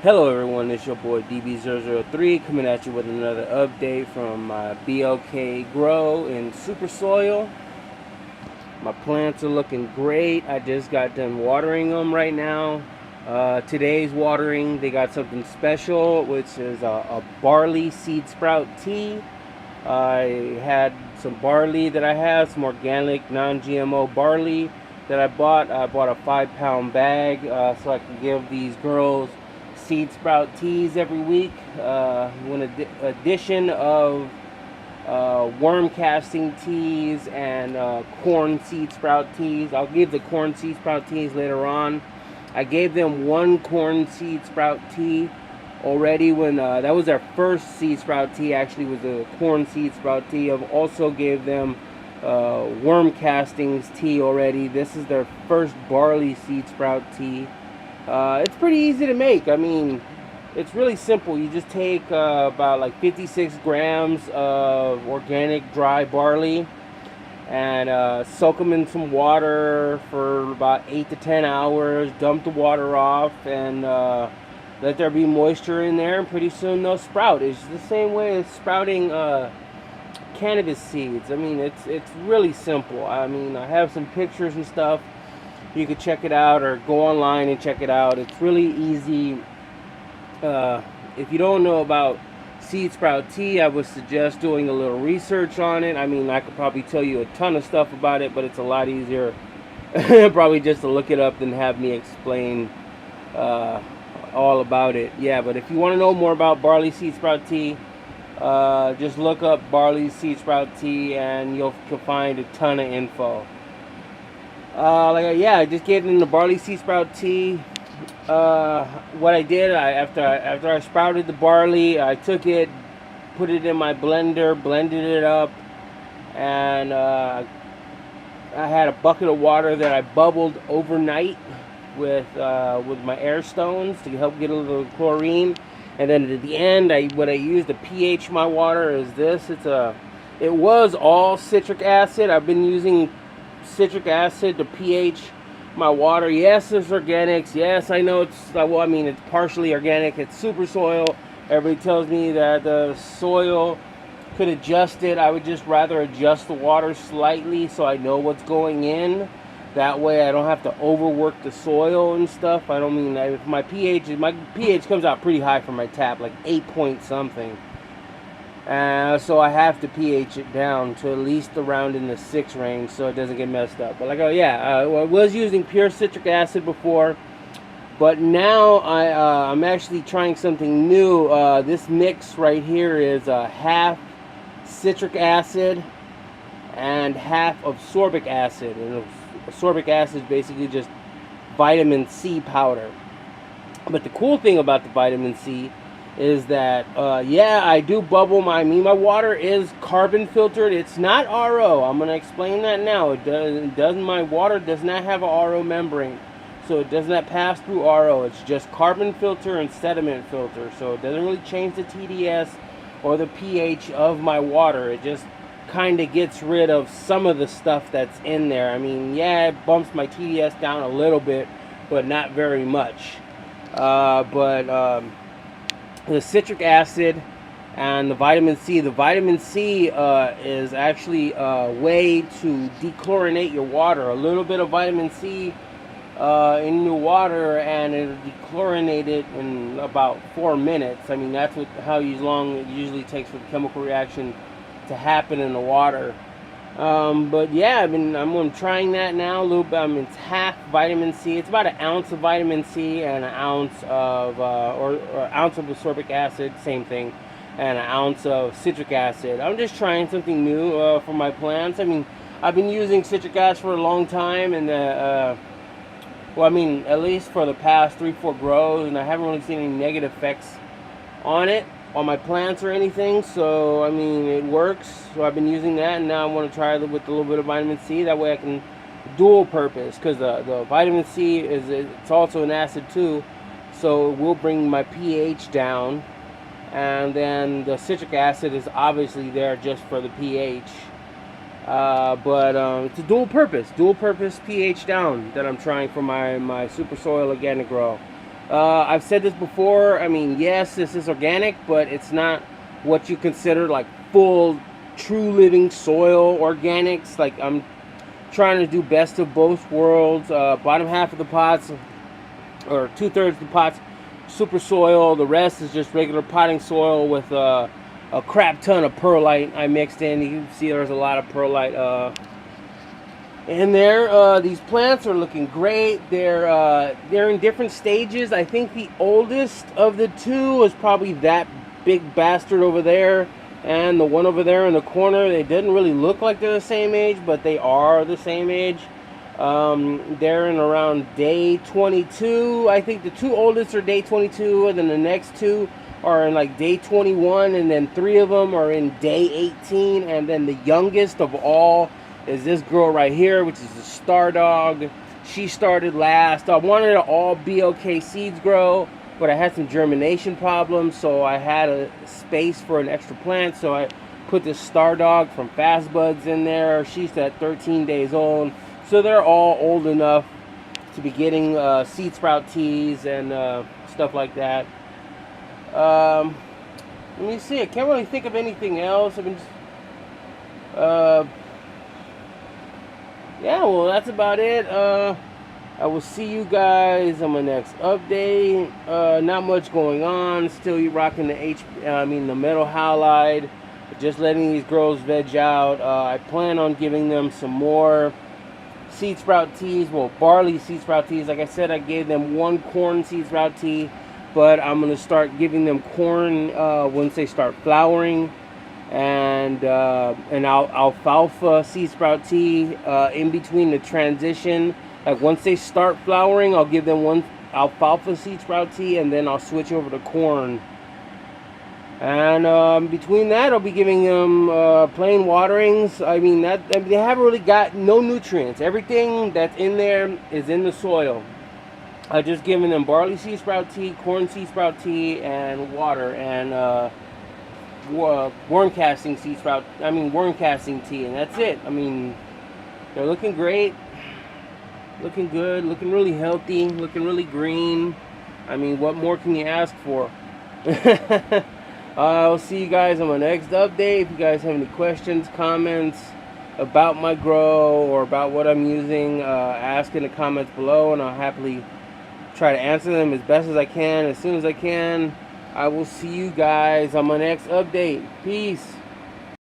Hello everyone, it's your boy db003 coming at you with another update from my BLK grow in super soil. My plants are looking great. I just got done watering them right now. Today's watering, they got something special, which is a barley seed sprout tea. I had some barley that I have, some organic non-GMO barley that I bought. I bought a 5-pound bag so I can give these girls seed sprout teas every week. One addition of worm casting teas and corn seed sprout teas. I'll give the corn seed sprout teas later on. I gave them one corn seed sprout tea already when that was their first seed sprout tea. Actually, was a corn seed sprout tea. I've also gave them worm castings tea already. This is their first barley seed sprout tea. It's pretty easy to make. I mean, it's really simple. You just take about like 56 grams of organic dry barley and soak them in some water for about 8 to 10 hours. Dump the water off and let there be moisture in there, and pretty soon they'll sprout. It's the same way as sprouting cannabis seeds. I mean, it's really simple. I mean, I have some pictures and stuff. You can check it out or go online and check it out. It's really easy. If you don't know about seed sprout tea, I would suggest doing a little research on it. I mean, I could probably tell you a ton of stuff about it, but it's a lot easier probably just to look it up than have me explain all about it. Yeah, but if you want to know more about barley seed sprout tea, just look up barley seed sprout tea and you'll find a ton of info. I just gave them the barley seed sprout tea. What I did, after I sprouted the barley, I took it, put it in my blender, blended it up, and I had a bucket of water that I bubbled overnight with my air stones to help get a little chlorine. And then at the end, what I used to pH my water is this. It was all citric acid. I've been using citric acid to pH my water. Yes, it's organics. Yes, I know it's it's partially organic. It's super soil. Everybody tells me that the soil could adjust it. I would just rather adjust the water slightly so I know what's going in. That way I don't have to overwork the soil and stuff. I don't mean that if my pH comes out pretty high from my tap, like 8 point something. So I have to pH it down to at least around in the 6 range so it doesn't get messed up. But I was using pure citric acid before, but now I'm actually trying something new. This mix right here is half citric acid and half of sorbic acid. And sorbic acid is basically just vitamin C powder. But the cool thing about the vitamin C is that I do bubble my water is carbon filtered. It's not RO. I'm gonna explain that now. My water does not have a RO membrane, so it does not pass through RO. It's just carbon filter and sediment filter, so it doesn't really change the TDS or the pH of my water. It just kind of gets rid of some of the stuff that's in there. I mean, yeah, it bumps my TDS down a little bit, but not very much. The citric acid and the vitamin C. The vitamin C is actually a way to dechlorinate your water. A little bit of vitamin C in your water and it'll dechlorinate it in about 4 minutes. I mean, that's how long it usually takes for the chemical reaction to happen in the water. But yeah, I'm trying that now a little bit. It's half vitamin C. It's about 1 ounce of vitamin C and 1 ounce of or 1 ounce of ascorbic acid, same thing, and 1 ounce of citric acid. I'm just trying something new for my plants. I mean, I've been using citric acid for a long time, and at least for the past 3-4 grows, and I haven't really seen any negative effects on it, on my plants or anything. So I mean, it works. So I've been using that, and now I want to try it with a little bit of vitamin C. That way I can dual purpose, because the vitamin C it's also an acid too, so it will bring my pH down, and then the citric acid is obviously there just for the pH. It's a dual purpose pH down that I'm trying for my super soil organic grow. I've said this before. I mean, yes, this is organic, but it's not what you consider like full, true living soil organics. Like, I'm trying to do best of both worlds. Bottom half of the pots, or 2/3 of the pots, super soil. The rest is just regular potting soil with a crap ton of perlite I mixed in. You can see there's a lot of perlite in there. These plants are looking great. They're in different stages. I think the oldest of the two is probably that big bastard over there, and the one over there in the corner. They didn't really look like they're the same age, but they are the same age. They're in around day 22. I think the two oldest are day 22, and then the next two are in like day 21, and then 3 of them are in day 18, and then the youngest of all is this girl right here, which is the Star Dog. She started last. I wanted to all BLK seeds grow, but I had some germination problems, so I had a space for an extra plant, so I put this Star Dog from Fast Buds in there. She's at 13 days old, so they're all old enough to be getting seed sprout teas and stuff like that. Let me see. I can't really think of anything else. I mean, yeah, well, that's about it. I will see you guys on my next update. Not much going on. Still rocking the metal halide. Just letting these girls veg out. I plan on giving them some more seed sprout teas. Well, barley seed sprout teas. Like I said, I gave them 1 corn seed sprout tea, but I'm gonna start giving them corn once they start flowering, and an alfalfa seed sprout tea in between the transition. Like, once they start flowering, I'll give them 1 alfalfa seed sprout tea, and then I'll switch over to corn. And between that, I'll be giving them plain waterings. I mean, they haven't really got no nutrients. Everything that's in there is in the soil. I just given them barley seed sprout tea, corn seed sprout tea, and water, and worm casting tea, and that's it. I mean, they're looking great, looking good, looking really healthy, looking really green. I mean, what more can you ask for? I'll see you guys on my next update. If you guys have any questions, comments about my grow or about what I'm using, ask in the comments below, and I'll happily try to answer them as best as I can, as soon as I can. I will see you guys on my next update. Peace.